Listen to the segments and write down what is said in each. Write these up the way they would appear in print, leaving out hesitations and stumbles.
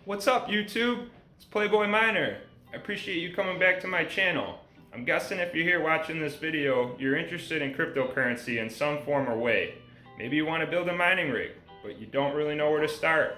What's up, YouTube? It's Playboy Miner. I appreciate you coming back to my channel. I'm guessing if you're here watching this video, you're interested in cryptocurrency in some form or way. Maybe you want to build a mining rig, but you don't really know where to start.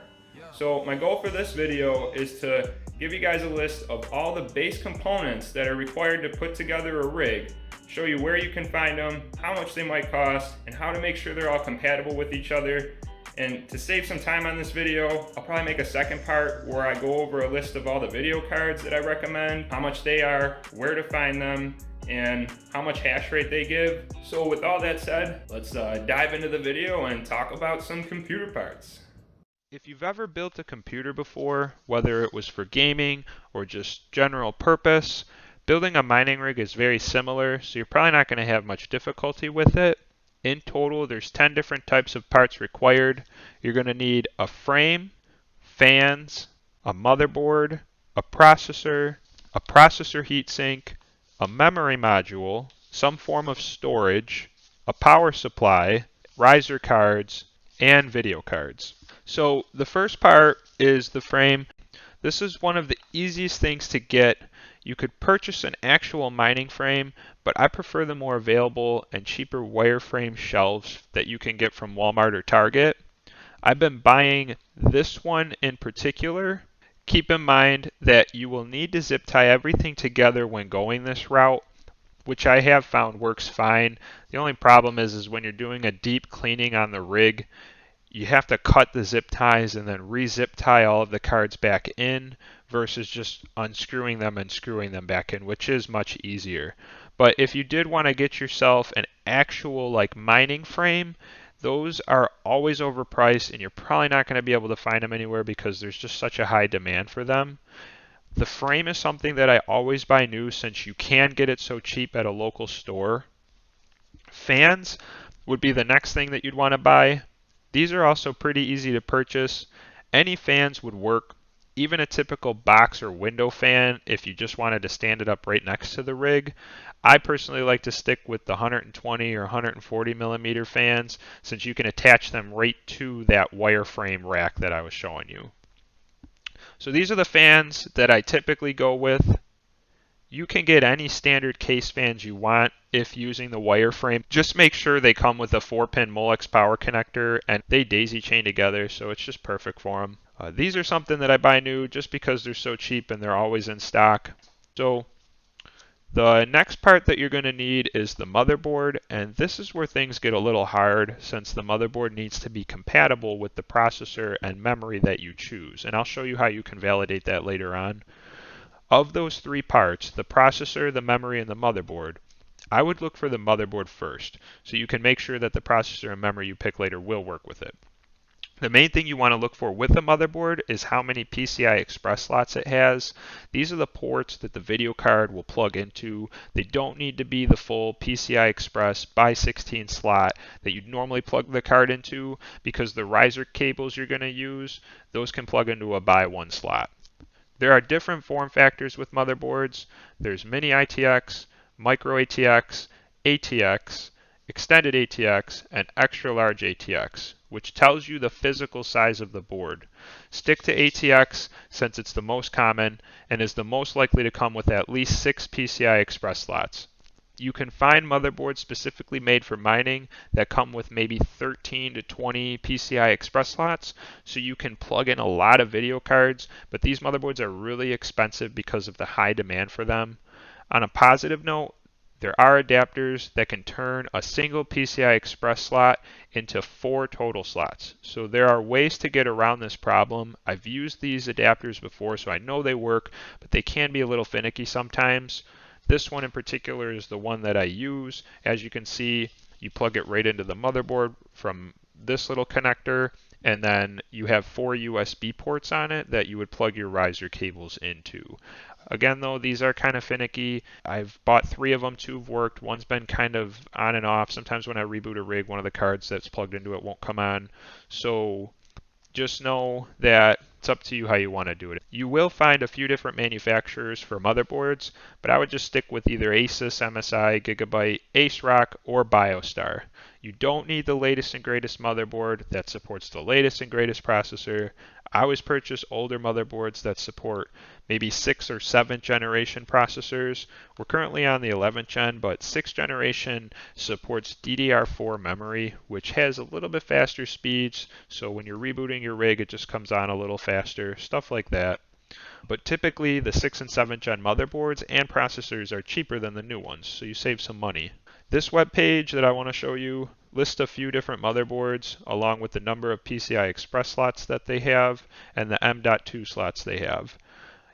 So my goal for this video is to give you guys a list of all the base components that are required to put together a rig, show you where you can find them, how much they might cost, and how to make sure they're all compatible with each other. And to save some time on this video, I'll probably make a second part where I go over a list of all the video cards that I recommend, how much they are, where to find them, and how much hash rate they give. So with all that said, let's dive into the video and talk about some computer parts. If you've ever built a computer before, whether it was for gaming or just general purpose, building a mining rig is very similar, so you're probably not going to have much difficulty with it. In total, there's 10 different types of parts required. You're going to need a frame, fans, a motherboard, a processor heatsink, a memory module, some form of storage, a power supply, riser cards, and video cards. So the first part is the frame. This is one of the easiest things to get. You could purchase an actual mining frame, but I prefer the more available and cheaper wireframe shelves that you can get from Walmart or Target. I've been buying this one in particular. Keep in mind that you will need to zip tie everything together when going this route, which I have found works fine. The only problem is when you're doing a deep cleaning on the rig, you have to cut the zip ties and then re-zip tie all of the cards back in versus just unscrewing them and screwing them back in, which is much easier. But if you did want to get yourself an actual mining frame, those are always overpriced and you're probably not going to be able to find them anywhere because there's just such a high demand for them. The frame is something that I always buy new since you can get it so cheap at a local store. Fans would be the next thing that you'd want to buy. These are also pretty easy to purchase. Any fans would work, even a typical box or window fan if you just wanted to stand it up right next to the rig. I personally like to stick with the 120 or 140 millimeter fans since you can attach them right to that wireframe rack that I was showing you. So these are the fans that I typically go with. You can get any standard case fans you want if using the wireframe. Just make sure they come with a 4-pin Molex power connector and they daisy chain together, so it's just perfect for them. These are something that I buy new just because they're so cheap and they're always in stock. So the next part that you're going to need is the motherboard, and this is where things get a little hard since the motherboard needs to be compatible with the processor and memory that you choose, and I'll show you how you can validate that later on. Of those three parts, the processor, the memory, and the motherboard, I would look for the motherboard first, so you can make sure that the processor and memory you pick later will work with it. The main thing you want to look for with the motherboard is how many PCI Express slots it has. These are the ports that the video card will plug into. They don't need to be the full PCI Express by 16 slot that you'd normally plug the card into because the riser cables you're going to use, those can plug into a by 1 slot. There are different form factors with motherboards. There's mini ITX, micro ATX, ATX, extended ATX, and extra large ATX, which tells you the physical size of the board. Stick to ATX since it's the most common and is the most likely to come with at least 6 PCI Express slots. You can find motherboards specifically made for mining that come with maybe 13 to 20 PCI Express slots, so you can plug in a lot of video cards, but these motherboards are really expensive because of the high demand for them. On a positive note, there are adapters that can turn a single PCI Express slot into 4 total slots. So there are ways to get around this problem. I've used these adapters before, so I know they work, but they can be a little finicky sometimes. This one in particular is the one that I use. As you can see, you plug it right into the motherboard from this little connector, and then you have 4 USB ports on it that you would plug your riser cables into. Again though, these are kind of finicky. I've bought 3 of them, 2 have worked. One's been kind of on and off. Sometimes when I reboot a rig, one of the cards that's plugged into it won't come on. So just know that it's up to you how you want to do it. You will find a few different manufacturers for motherboards, but I would just stick with either Asus, MSI, Gigabyte, AceRock, or BioStar. You don't need the latest and greatest motherboard that supports the latest and greatest processor. I always purchase older motherboards that support maybe 6th or 7th generation processors. We're currently on the 11th gen, but 6th generation supports DDR4 memory, which has a little bit faster speeds, so when you're rebooting your rig, it just comes on a little faster, stuff like that. But typically, the 6th and 7th gen motherboards and processors are cheaper than the new ones, so you save some money. This web page that I want to show you lists a few different motherboards along with the number of PCI Express slots that they have and the M.2 slots they have.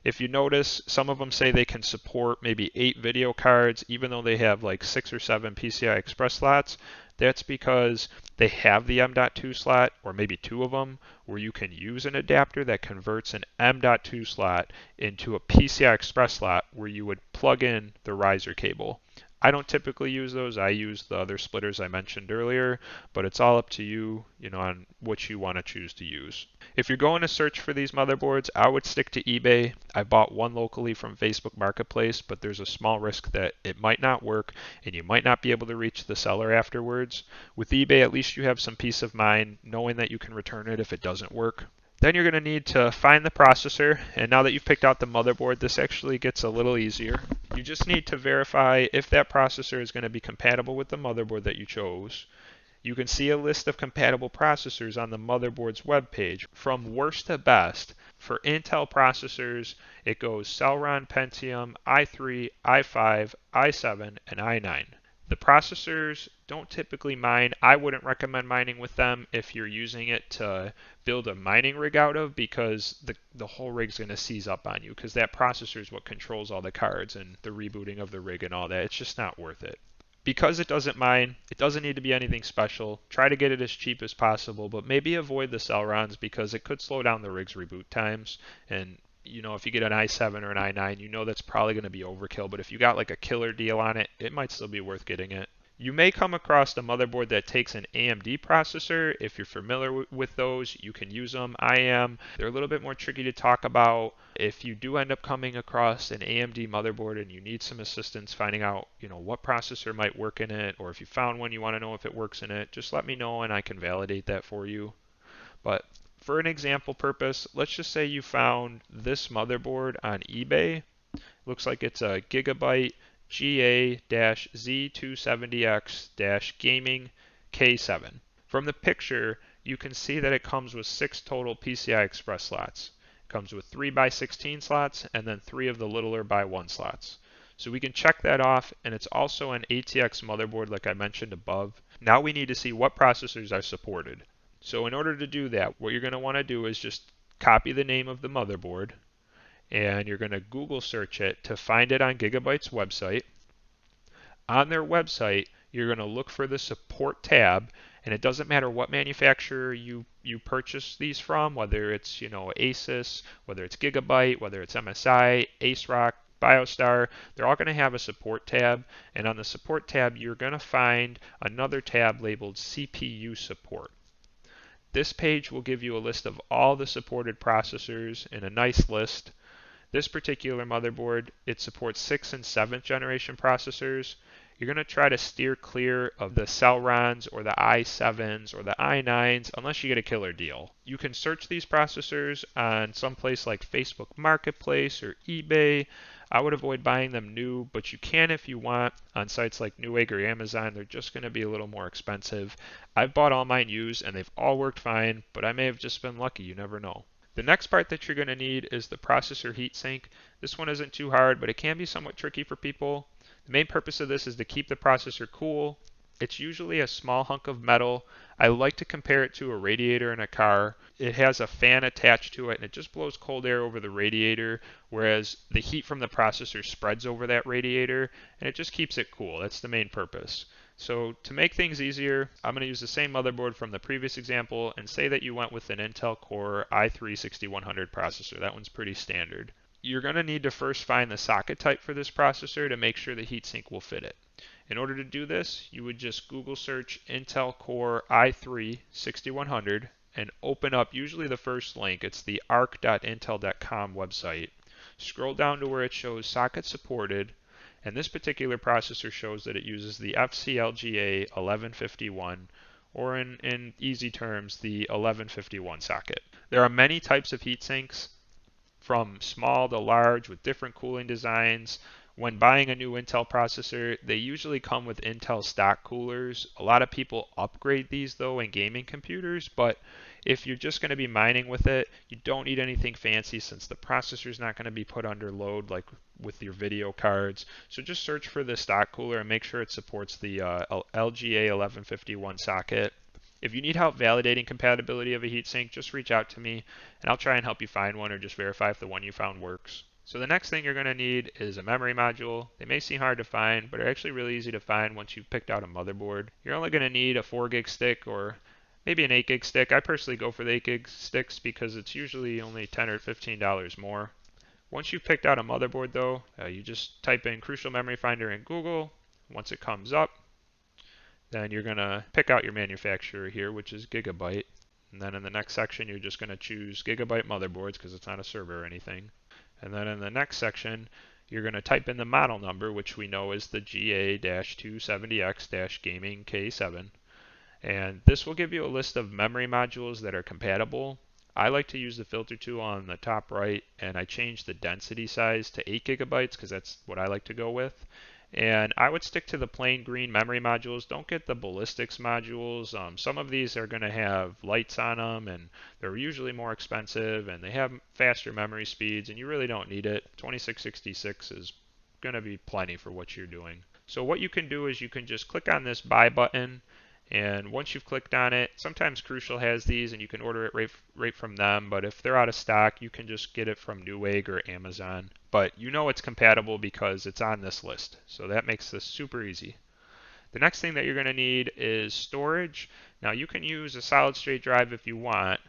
If you notice, some of them say they can support maybe 8 video cards, even though they have like 6 or 7 PCI Express slots. That's because they have the M.2 slot, or maybe 2 of them, where you can use an adapter that converts an M.2 slot into a PCI Express slot where you would plug in the riser cable. I don't typically use those. I use the other splitters I mentioned earlier, but it's all up to you, on what you want to choose to use. If you're going to search for these motherboards, I would stick to eBay. I bought one locally from Facebook Marketplace, but there's a small risk that it might not work and you might not be able to reach the seller afterwards. With eBay, at least you have some peace of mind knowing that you can return it if it doesn't work. Then you're going to need to find the processor, and now that you've picked out the motherboard, this actually gets a little easier. You just need to verify if that processor is going to be compatible with the motherboard that you chose. You can see a list of compatible processors on the motherboard's webpage from worst to best. For Intel processors, it goes Celeron, Pentium, i3, i5, i7, and i9. The processors don't typically mine. I wouldn't recommend mining with them if you're using it to build a mining rig out of, because the whole rig's going to seize up on you, because that processor is what controls all the cards and the rebooting of the rig and all that. It's just not worth it. Because it doesn't mine, it doesn't need to be anything special. Try to get it as cheap as possible, but maybe avoid the Celerons because it could slow down the rig's reboot times. And if you get an i7 or an i9, that's probably going to be overkill. But if you got like a killer deal on it, it might still be worth getting it. You may come across a motherboard that takes an AMD processor. If you're familiar with those, you can use them. I am. They're a little bit more tricky to talk about. If you do end up coming across an AMD motherboard and you need some assistance finding out, what processor might work in it, or if you found one you want to know if it works in it, just let me know and I can validate that for you. But for an example purpose, let's just say you found this motherboard on eBay. Looks like it's a Gigabyte GA-Z270X-Gaming K7. From the picture, you can see that it comes with 6 total PCI Express slots. It comes with 3x16 slots and then 3 of the littler by 1 slots. So we can check that off, and it's also an ATX motherboard like I mentioned above. Now we need to see what processors are supported. So in order to do that, what you're going to want to do is just copy the name of the motherboard, and you're going to Google search it to find it on Gigabyte's website. On their website, you're going to look for the support tab, and it doesn't matter what manufacturer you purchase these from, whether it's Asus, whether it's Gigabyte, whether it's MSI, AceRock, BioStar. They're all going to have a support tab, and on the support tab, you're going to find another tab labeled CPU support. This page will give you a list of all the supported processors in a nice list. This particular motherboard, it supports 6th and 7th generation processors. You're going to try to steer clear of the Celerons or the i7s or the i9s unless you get a killer deal. You can search these processors on some place like Facebook Marketplace or eBay. I would avoid buying them new, but you can if you want on sites like Newegg or Amazon. They're just going to be a little more expensive. I've bought all mine used and they've all worked fine, but I may have just been lucky. You never know. The next part that you're going to need is the processor heatsink. This one isn't too hard, but it can be somewhat tricky for people. The main purpose of this is to keep the processor cool. It's usually a small hunk of metal. I like to compare it to a radiator in a car. It has a fan attached to it and it just blows cold air over the radiator, whereas the heat from the processor spreads over that radiator and it just keeps it cool. That's the main purpose. So to make things easier, I'm going to use the same motherboard from the previous example and say that you went with an Intel Core i3-6100 processor. That one's pretty standard. You're going to need to first find the socket type for this processor to make sure the heatsink will fit it. In order to do this, you would just Google search Intel Core i3-6100 and open up usually the first link. It's the arc.intel.com website. Scroll down to where it shows socket supported, and this particular processor shows that it uses the FCLGA 1151, or in easy terms, the 1151 socket. There are many types of heat sinks, from small to large with different cooling designs. When buying a new Intel processor, they usually come with Intel stock coolers. A lot of people upgrade these though in gaming computers, but if you're just going to be mining with it, you don't need anything fancy since the processor is not going to be put under load like with your video cards. So just search for the stock cooler and make sure it supports the LGA 1151 socket. If you need help validating compatibility of a heatsink, just reach out to me and I'll try and help you find one or just verify if the one you found works. So the next thing you're going to need is a memory module. They may seem hard to find, but are actually really easy to find once you've picked out a motherboard. You're only going to need a 4 gig stick or maybe an 8 gig stick. I personally go for the 8 gig sticks because it's usually only $10 or $15 more. Once you've picked out a motherboard though, you just type in Crucial Memory Finder in Google. Once it comes up, then you're going to pick out your manufacturer here, which is Gigabyte. And then in the next section, you're just going to choose Gigabyte motherboards because it's not a server or anything. And then in the next section, you're going to type in the model number, which we know is the GA-270X-Gaming K7. And this will give you a list of memory modules that are compatible. I like to use the filter tool on the top right, and I change the density size to 8 gigabytes because that's what I like to go with. And I would stick to the plain green memory modules. Don't get the ballistics modules. Some of these are going to have lights on them, and they're usually more expensive, and they have faster memory speeds, and you really don't need it. 2666 is going to be plenty for what you're doing. So what you can do is you can just click on this buy button, and once you've clicked on it, sometimes Crucial has these and you can order it right from them, but if they're out of stock, you can just get it from Newegg or Amazon. But you know it's compatible because it's on this list, so that makes this super easy. The next thing that you're going to need is storage. Now you can use a solid state drive if you want.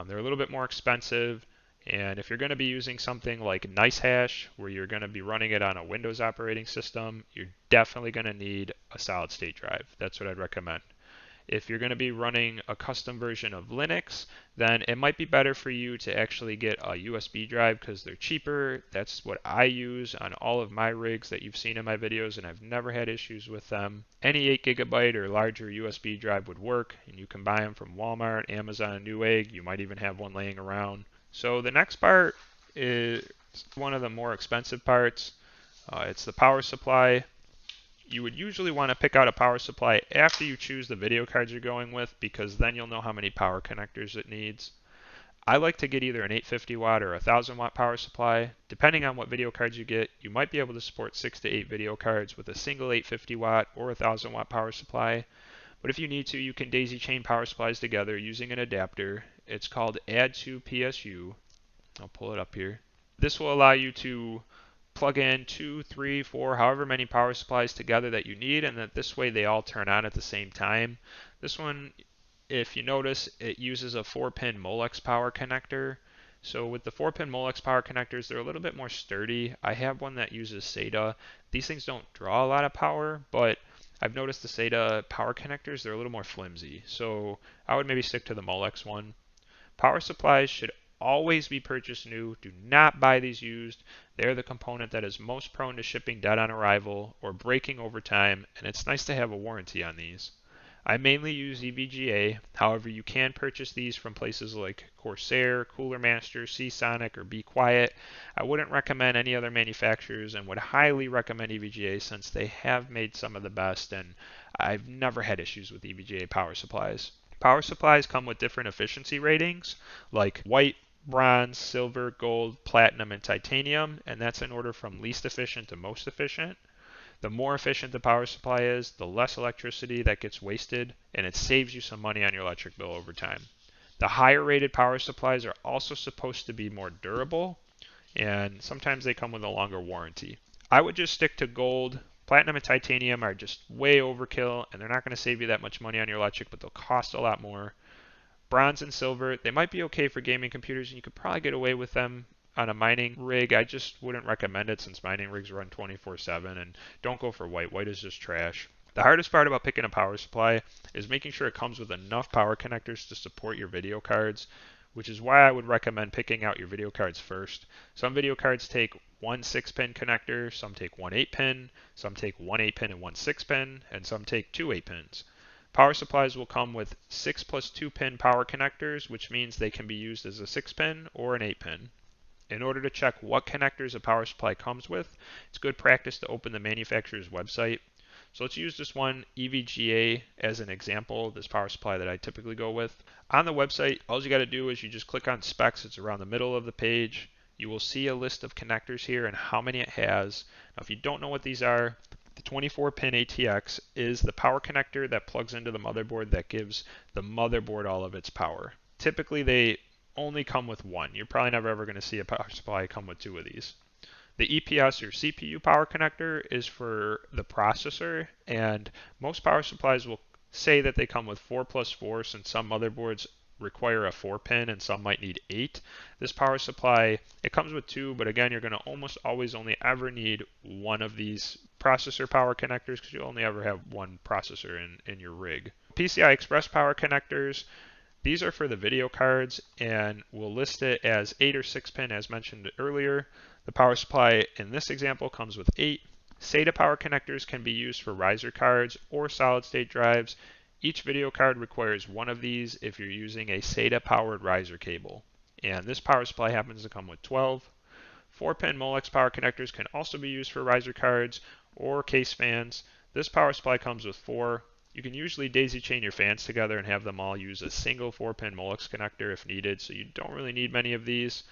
They're a little bit more expensive, and if you're going to be using something like NiceHash, where you're going to be running it on a Windows operating system, you're definitely going to need a solid state drive. That's what I'd recommend. If you're going to be running a custom version of Linux, then it might be better for you to actually get a USB drive because they're cheaper. That's what I use on all of my rigs that you've seen in my videos, and I've never had issues with them. Any 8 gigabyte or larger USB drive would work, and you can buy them from Walmart, Amazon, Newegg. You might even have one laying around. So the next part is one of the more expensive parts. It's the power supply. You would usually want to pick out a power supply after you choose the video cards you're going with because then you'll know how many power connectors it needs. I like to get either an 850 watt or a 1000 watt power supply. Depending on what video cards you get, you might be able to support 6 to 8 video cards with a single 850 watt or a 1000 watt power supply. But if you need to, you can daisy chain power supplies together using an adapter. It's called Add to PSU. I'll pull it up here. This will allow you to plug in 2, 3, 4, however many power supplies together that you need, and that this way they all turn on at the same time. This one, if you notice, it uses a 4-pin Molex power connector. So with the 4-pin Molex power connectors, they're a little bit more sturdy. I have one that uses SATA. These things don't draw a lot of power, but I've noticed the SATA power connectors, they're a little more flimsy. So I would maybe stick to the Molex one. Power supplies should always be purchased new. Do not buy these used. They're the component that is most prone to shipping dead on arrival or breaking over time, and it's nice to have a warranty on these. I mainly use EVGA, however you can purchase these from places like Corsair, Cooler Master, Seasonic, or Be Quiet. I wouldn't recommend any other manufacturers and would highly recommend EVGA since they have made some of the best, and I've never had issues with EVGA power supplies. Power supplies come with different efficiency ratings like white, bronze, silver, gold, platinum, and titanium, and that's in order from least efficient to most efficient. The more efficient the power supply is, the less electricity that gets wasted, and it saves you some money on your electric bill over time. The higher rated power supplies are also supposed to be more durable, and sometimes they come with a longer warranty. I would just stick to gold. Platinum and titanium are just way overkill, and they're not going to save you that much money on your electric, but they'll cost a lot more. Bronze and silver, they might be okay for gaming computers, and you could probably get away with them on a mining rig. I just wouldn't recommend it since mining rigs run 24/7, and don't go for white. White is just trash. The hardest part about picking a power supply is making sure it comes with enough power connectors to support your video cards, which is why I would recommend picking out your video cards first. Some video cards take one 6-pin connector, some take one 8-pin, some take one 8-pin and one 6-pin, and some take two 8-pins. Power supplies will come with 6 plus 2 pin power connectors, which means they can be used as a 6 pin or an 8 pin. In order to check what connectors a power supply comes with, it's good practice to open the manufacturer's website. So let's use this one, EVGA, as an example, this power supply that I typically go with. On the website, all you got to do is you just click on specs. It's around the middle of the page. You will see a list of connectors here and how many it has. Now, if you don't know what these are, the 24-pin ATX is the power connector that plugs into the motherboard that gives the motherboard all of its power. Typically, they only come with one. You're probably never ever going to see a power supply come with two of these. The EPS or CPU power connector is for the processor, and most power supplies will say that they come with 4 plus 4 since some motherboards require a 4 pin and some might need 8. This power supply, it comes with 2, but again, you're going to almost always only ever need one of these processor power connectors because you only ever have one processor in your rig. PCI Express power connectors, these are for the video cards, and we'll list it as 8 or 6 pin as mentioned earlier. The power supply in this example comes with 8. SATA power connectors can be used for riser cards or solid state drives. Each video card requires one of these if you're using a SATA powered riser cable. And this power supply happens to come with 12. 4-pin Molex power connectors can also be used for riser cards or case fans. This power supply comes with 4. You can usually daisy chain your fans together and have them all use a single 4-pin Molex connector if needed, so you don't really need many of these.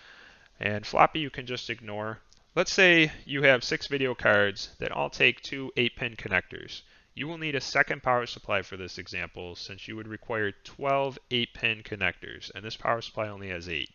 And floppy you can just ignore. Let's say you have 6 video cards that all take 2 8-pin connectors. You will need a second power supply for this example since you would require 12 8-pin connectors, and this power supply only has 8.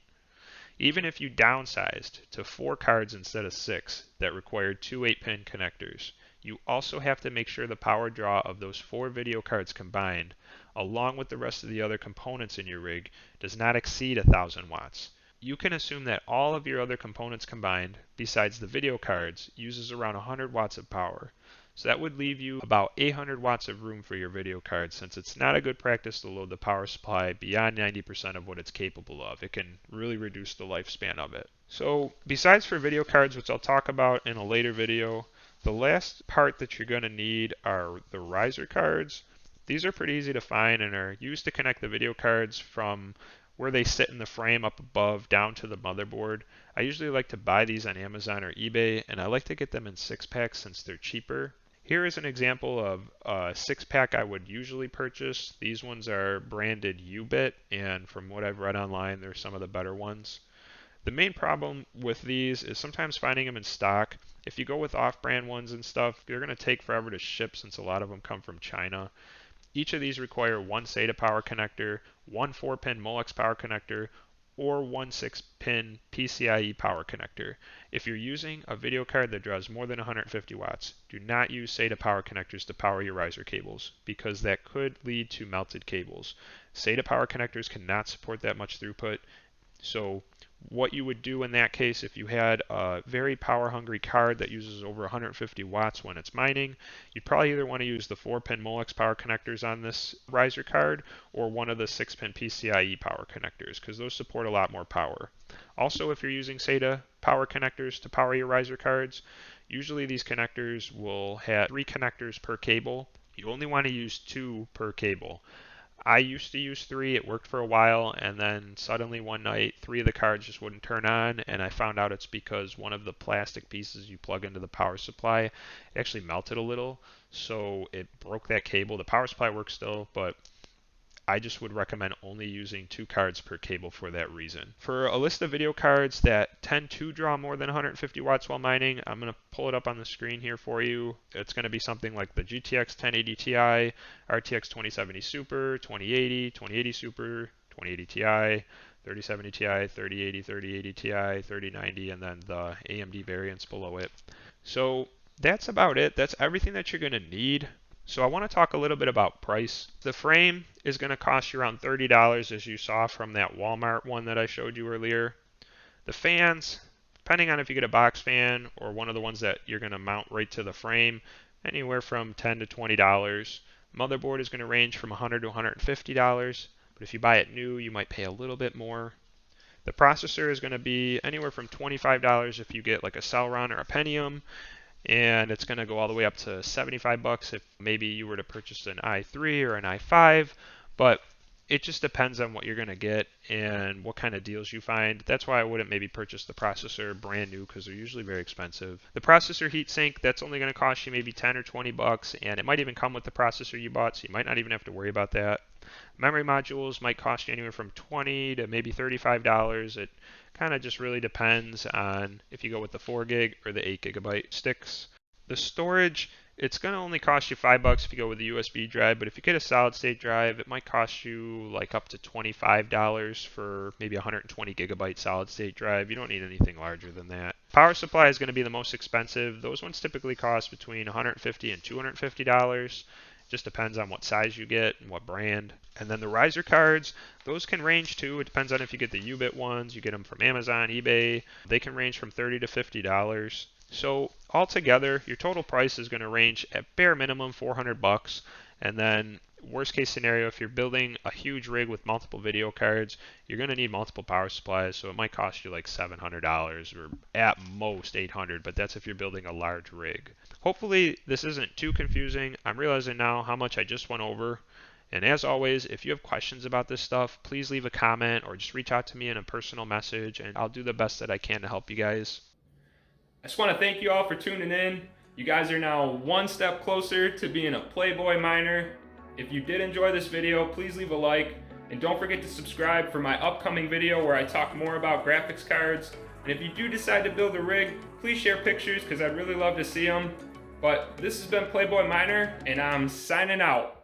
Even if you downsized to 4 cards instead of 6 that required 2 8-pin connectors, you also have to make sure the power draw of those 4 video cards combined, along with the rest of the other components in your rig, does not exceed 1000 watts. You can assume that all of your other components combined, besides the video cards, uses around 100 watts of power. So that would leave you about 800 watts of room for your video card, since it's not a good practice to load the power supply beyond 90% of what it's capable of. It can really reduce the lifespan of it. So besides for video cards, which I'll talk about in a later video, the last part that you're going to need are the riser cards. These are pretty easy to find and are used to connect the video cards from where they sit in the frame up above down to the motherboard. I usually like to buy these on Amazon or eBay, and I like to get them in 6-packs since they're cheaper. Here is an example of a 6-pack I would usually purchase. These ones are branded U-Bit, and from what I've read online, they're some of the better ones. The main problem with these is sometimes finding them in stock. If you go with off-brand ones and stuff, they're going to take forever to ship since a lot of them come from China. Each of these require one SATA power connector, one 4-pin Molex power connector, or one 6-pin PCIe power connector. If you're using a video card that draws more than 150 watts, do not use SATA power connectors to power your riser cables, because that could lead to melted cables. SATA power connectors cannot support that much throughput, so what you would do in that case if you had a very power hungry card that uses over 150 watts when it's mining, you'd probably either want to use the 4-pin Molex power connectors on this riser card or one of the 6-pin PCIe power connectors because those support a lot more power. Also, if you're using SATA power connectors to power your riser cards, usually these connectors will have 3 connectors per cable. You only want to use 2 per cable. I used to use 3, it worked for a while, and then suddenly one night 3 of the cards just wouldn't turn on, and I found out it's because one of the plastic pieces you plug into the power supply actually melted a little, so it broke that cable. The power supply works still, but I just would recommend only using 2 cards per cable for that reason. For a list of video cards that tend to draw more than 150 watts while mining, I'm going to pull it up on the screen here for you. It's going to be something like the GTX 1080 Ti, RTX 2070 Super, 2080 Super, 2080 Ti, 3070 Ti, 3080, 3080 Ti, 3090, and then the AMD variants below it. So that's about it. That's everything that you're going to need. So I want to talk a little bit about price. The frame is going to cost you around $30 as you saw from that Walmart one that I showed you earlier. The fans, depending on if you get a box fan or one of the ones that you're going to mount right to the frame, anywhere from $10 to $20. Motherboard is going to range from $100 to $150, but if you buy it new, you might pay a little bit more. The processor is going to be anywhere from $25 if you get like a Celeron or a Pentium, and it's going to go all the way up to 75 bucks if maybe you were to purchase an i3 or an i5, but it just depends on what you're going to get and what kind of deals you find. That's why I wouldn't maybe purchase the processor brand new, because they're usually very expensive. The processor heatsink, that's only going to cost you maybe 10 or 20 bucks, and it might even come with the processor you bought, so you might not even have to worry about that. Memory modules might cost you anywhere from $20 to maybe $35. It kind of just really depends on if you go with the 4 gig or the 8 gigabyte sticks. The storage, it's going to only cost you $5 if you go with a USB drive, but if you get a solid state drive, it might cost you like up to $25 for maybe a 120 gigabyte solid state drive. You don't need anything larger than that. Power supply is going to be the most expensive. Those ones typically cost between $150 and $250. Just depends on what size you get and what brand. And then the riser cards, those can range too. It depends on if you get the U-bit ones, you get them from Amazon, eBay. They can range from $30 to $50. So altogether, your total price is going to range at bare minimum 400 bucks. And then worst case scenario, if you're building a huge rig with multiple video cards, you're going to need multiple power supplies. So it might cost you like $700 or at most $800, but that's if you're building a large rig. Hopefully this isn't too confusing. I'm realizing now how much I just went over. And as always, if you have questions about this stuff, please leave a comment or just reach out to me in a personal message, and I'll do the best that I can to help you guys. I just want to thank you all for tuning in. You guys are now one step closer to being a Playboy miner. If you did enjoy this video, please leave a like, and don't forget to subscribe for my upcoming video where I talk more about graphics cards. And if you do decide to build a rig, please share pictures because I'd really love to see them. But this has been Playboy Miner, and I'm signing out.